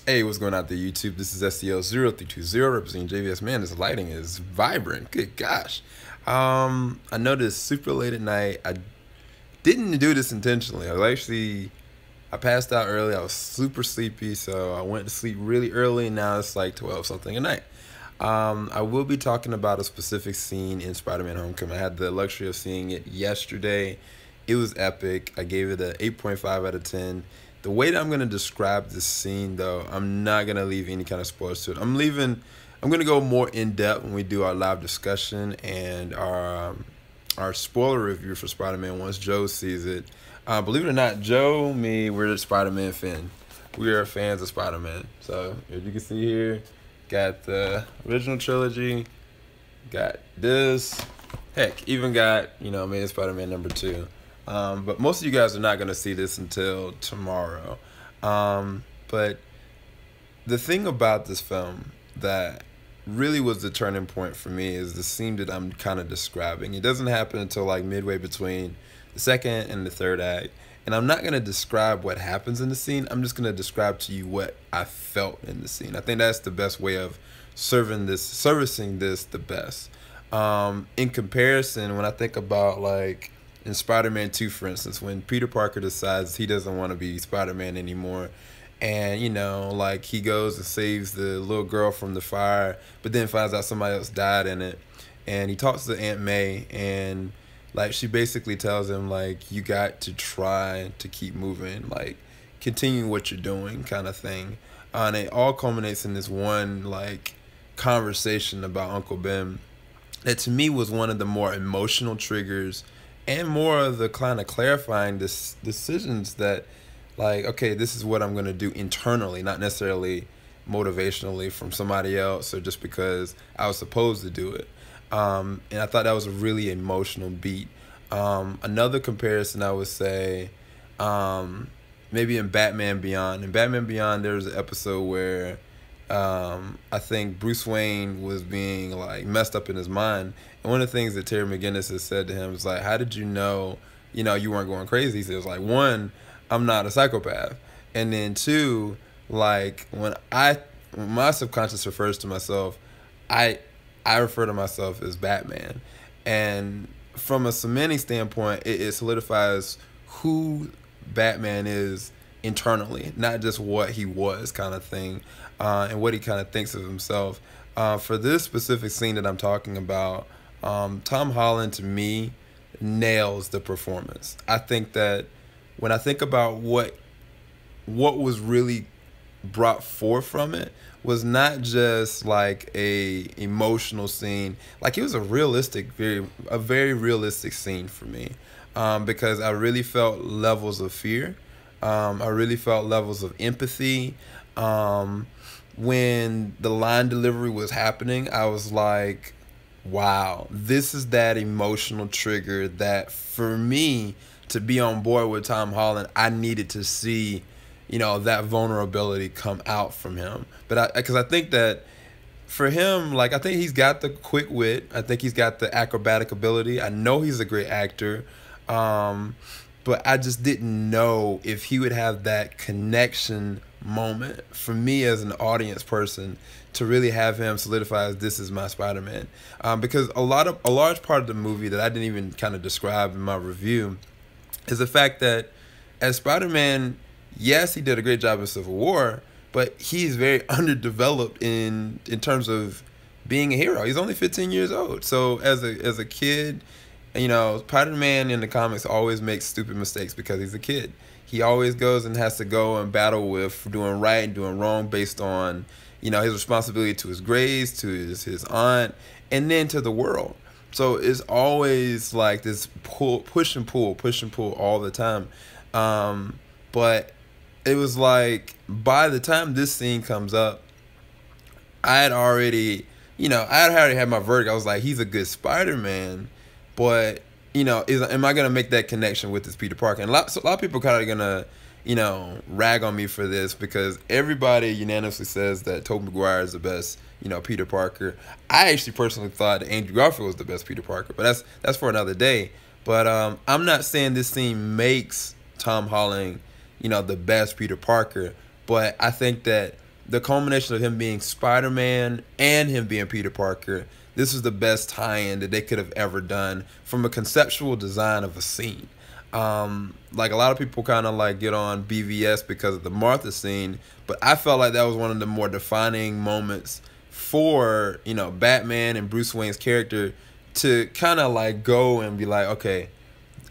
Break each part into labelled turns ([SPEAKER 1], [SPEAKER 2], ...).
[SPEAKER 1] Hey, what's going on there, YouTube? This is STL0320 representing JVS. Man, this lighting is vibrant. Good gosh. I noticed super late at night. I didn't do this intentionally. I passed out early. I was super sleepy, so I went to sleep really early, and now it's like 12 something at night. I will be talking about a specific scene in Spider-Man Homecoming. I had the luxury of seeing it yesterday. It was epic. I gave it an 8.5 out of 10. The way that I'm going to describe this scene, though, I'm not going to leave any kind of spoilers to it. I'm going to go more in depth when we do our live discussion and our spoiler review for Spider-Man once Joe sees it. Believe it or not, Joe, me, we're the Spider-Man fan. We are fans of Spider-Man. So, as you can see here, got the original trilogy, got this, heck, even got, Amazing Spider-Man #2. But most of you guys are not going to see this until tomorrow. But the thing about this film that really was the turning point for me is the scene that I'm kind of describing. It doesn't happen until like midway between the second and the third act. And I'm not going to describe what happens in the scene. I'm just going to describe to you what I felt in the scene. I think that's the best way of servicing this the best. In comparison, when I think about like in Spider-Man 2, for instance, when Peter Parker decides he doesn't want to be Spider-Man anymore, and like he goes and saves the little girl from the fire, but then finds out somebody else died in it, and he talks to Aunt May, and like she basically tells him like, you got to try to keep moving, like continue what you're doing, kind of thing. And it all culminates in this one like conversation about Uncle Ben that to me was one of the more emotional triggers and more of the kind of clarifying decisions that, like, okay, this is what I'm going to do internally, not necessarily motivationally from somebody else or just because I was supposed to do it. And I thought that was a really emotional beat. Another comparison I would say, maybe in Batman Beyond. In Batman Beyond, there was an episode where I think Bruce Wayne was being like messed up in his mind, and one of the things that Terry McGinnis has said to him is like, how did you know you weren't going crazy? He says like, one, I'm not a psychopath, and then two, like when my subconscious refers to myself, I refer to myself as Batman, and from a semantic standpoint, it solidifies who Batman is internally, not just what he was, kind of thing, and what he kind of thinks of himself. For this specific scene that I'm talking about, Tom Holland to me nails the performance. I think that when I think about what was really brought forth from it was not just like a emotional scene. Like it was a very realistic scene for me, because I really felt levels of fear. I really felt levels of empathy. When the line delivery was happening, I was like, wow, this is that emotional trigger that for me to be on board with Tom Holland, I needed to see, that vulnerability come out from him. But because I think that for him, like, I think he's got the quick wit. I think he's got the acrobatic ability. I know he's a great actor. But I just didn't know if he would have that connection moment for me as an audience person to really have him solidify as this is my Spider-Man. Because a large part of the movie that I didn't even kind of describe in my review is the fact that as Spider-Man, yes, he did a great job in Civil War, but he's very underdeveloped in terms of being a hero. He's only 15 years old. So as a kid, Spider-Man in the comics always makes stupid mistakes because he's a kid. He always goes and has to go and battle with doing right and doing wrong based on, his responsibility to his grades, to his aunt, and then to the world. So it's always like this push and pull all the time. But it was like by the time this scene comes up, I had already had my verdict. I was like, he's a good Spider-Man. But, am I going to make that connection with this Peter Parker? And a lot of people kind of going to, rag on me for this because everybody unanimously says that Tobey Maguire is the best, Peter Parker. I actually personally thought that Andrew Garfield was the best Peter Parker, but that's for another day. But I'm not saying this scene makes Tom Holland, the best Peter Parker, but I think that the culmination of him being Spider-Man and him being Peter Parker, this is the best tie-in that they could have ever done from a conceptual design of a scene. Like a lot of people kind of like get on BVS because of the Martha scene, but I felt like that was one of the more defining moments for, you know, Batman and Bruce Wayne's character to kind of like go and be like, okay,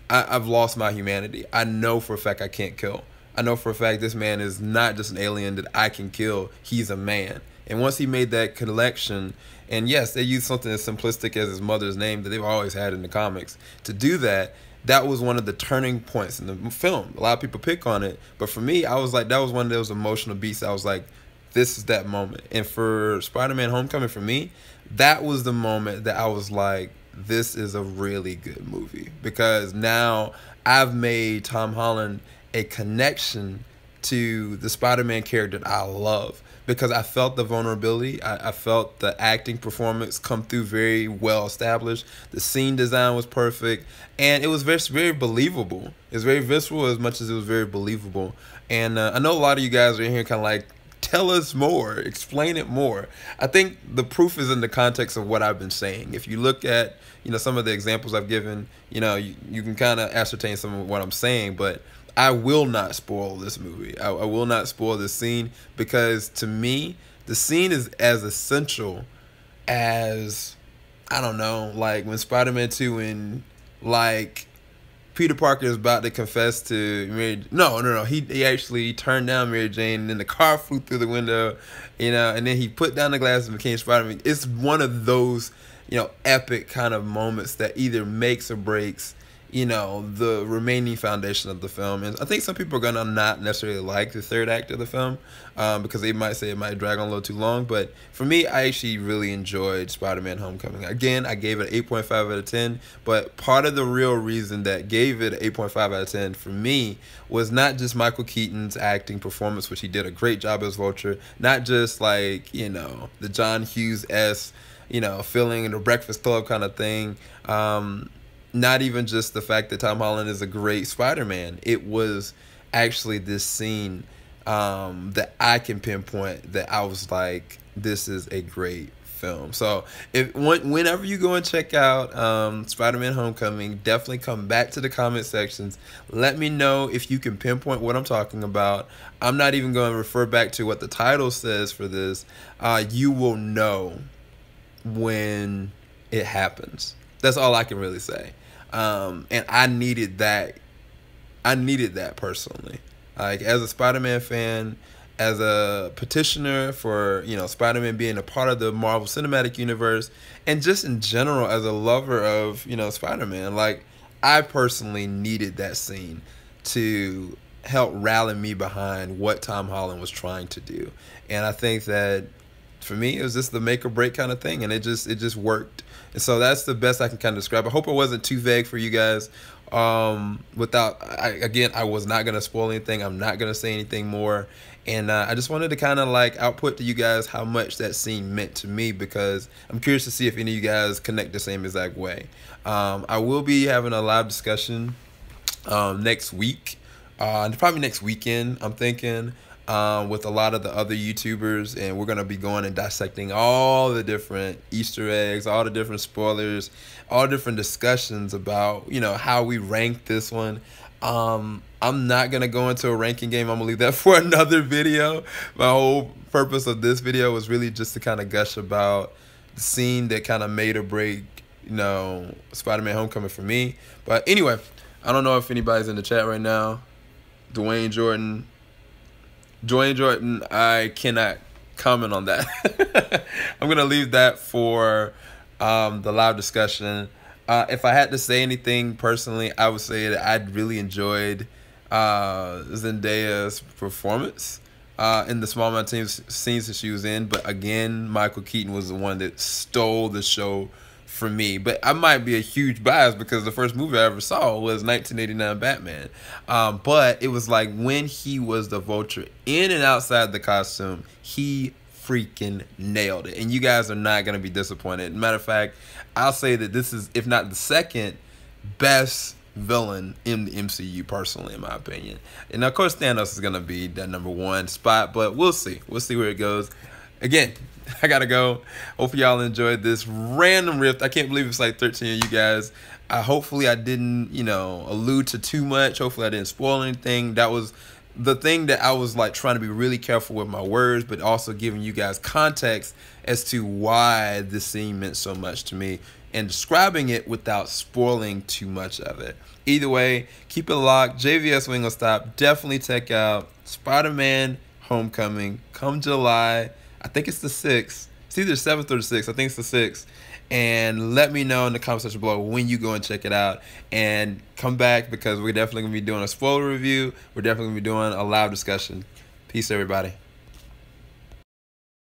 [SPEAKER 1] I've lost my humanity. I know for a fact I can't kill. I know for a fact this man is not just an alien that I can kill. He's a man. And once he made that connection, and yes, they used something as simplistic as his mother's name that they've always had in the comics to do that. That was one of the turning points in the film. A lot of people pick on it, but for me, I was like, that was one of those emotional beats. I was like, this is that moment. And for Spider-Man Homecoming, for me, that was the moment that I was like, this is a really good movie, because now I've made Tom Holland a connection to the Spider-Man character that I love, because I felt the vulnerability. I felt the acting performance come through very well established. The scene design was perfect, and it was very, very believable. It's very visceral as much as it was very believable. And I know a lot of you guys are in here kind of like, tell us more, explain it more. I think the proof is in the context of what I've been saying. If you look at, you know, some of the examples I've given, you know, you can kind of ascertain some of what I'm saying, but I will not spoil this movie. I will not spoil this scene, because to me, the scene is as essential as, I don't know, like when Spider-Man 2 and like Peter Parker is about to confess to Mary. No. He actually turned down Mary Jane, and then the car flew through the window, you know, and then he put down the glasses and became Spider-Man. It's one of those, you know, epic kind of moments that either makes or breaks, you know, the remaining foundation of the film. And I think some people are gonna not necessarily like the third act of the film, because they might say it might drag on a little too long. But for me, I actually really enjoyed Spider-Man Homecoming. Again, I gave it an 8.5 out of 10, but part of the real reason that gave it an 8.5 out of 10 for me was not just Michael Keaton's acting performance, which he did a great job as Vulture, not just like, you know, the John Hughes-esque, you know, feeling in the Breakfast Club kind of thing. Not even just the fact that Tom Holland is a great Spider-Man. It was actually this scene that I can pinpoint that I was like, this is a great film. So whenever you go and check out Spider-Man Homecoming, definitely come back to the comment sections. Let me know if you can pinpoint what I'm talking about. I'm not even going to refer back to what the title says for this. You will know when it happens. That's all I can really say. And I needed that. I needed that personally. Like, as a Spider-Man fan, as a petitioner for, you know, Spider-Man being a part of the Marvel Cinematic Universe, and just in general as a lover of, you know, Spider-Man, like, I personally needed that scene to help rally me behind what Tom Holland was trying to do. And I think that for me, it was just the make or break kind of thing, and it just worked. And so that's the best I can kind of describe. I hope it wasn't too vague for you guys. Again, I was not gonna spoil anything. I'm not gonna say anything more, and I just wanted to kind of like output to you guys how much that scene meant to me, because I'm curious to see if any of you guys connect the same exact way. I will be having a live discussion next week, and probably next weekend, I'm thinking, with a lot of the other YouTubers, and we're going to be going and dissecting all the different Easter eggs, all the different spoilers, all different discussions about, you know, how we rank this one. I'm not going to go into a ranking game. I'm going to leave that for another video. My whole purpose of this video was really just to kind of gush about the scene that kind of made or break, you know, Spider-Man Homecoming for me. But anyway, I don't know if anybody's in the chat right now. Dwayne Jordan, I cannot comment on that. I'm going to leave that for the live discussion. If I had to say anything personally, I would say that I really enjoyed Zendaya's performance in the small amount of scenes that she was in. But again, Michael Keaton was the one that stole the show for me. But I might be a huge bias because the first movie I ever saw was 1989 Batman. But it was like when he was the Vulture in and outside the costume, he freaking nailed it. And you guys are not going to be disappointed. Matter of fact, I'll say that this is, if not the second best villain in the MCU, personally, in my opinion. And of course, Thanos is gonna be that number one spot, but we'll see. We'll see where it goes. Again, I gotta go. Hope y'all enjoyed this random riff. I can't believe it's like 13 of you guys. Hopefully I didn't, allude to too much. Hopefully I didn't spoil anything. That was the thing that I was like trying to be really careful with my words, but also giving you guys context as to why this scene meant so much to me and describing it without spoiling too much of it. Either way, keep it locked. JVS, we ain't gonna stop. Definitely check out Spider-Man Homecoming come July. I think it's the 6th. It's either 7th or the 6th. I think it's the 6th. And let me know in the comment section below when you go and check it out. And come back, because we're definitely going to be doing a spoiler review. We're definitely going to be doing a live discussion. Peace, everybody.